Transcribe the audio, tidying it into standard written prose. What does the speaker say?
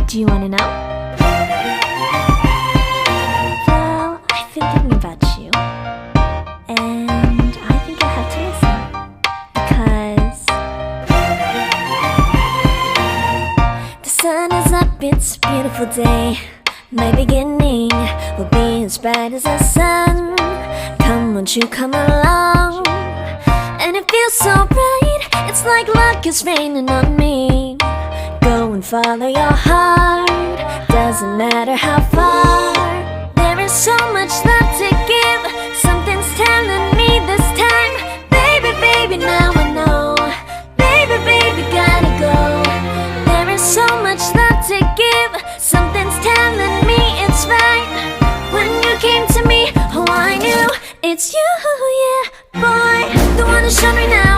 Do you want to know? Well, I've been thinking about you, and I think you'll have to listen, because the sun is up, it's a beautiful day. My beginning will be as bright as the sun. Come, won't you come along? And it feels so bright, it's like luck is raining on me. Go and follow your heart, doesn't matter how far. There is so much love to give, something's telling me this time. Baby, baby, now I know. Baby, baby, gotta go. There is so much love to give, something's telling me it's right. When you came to me, oh I knew it's you, yeah, boy, the one who showed me now.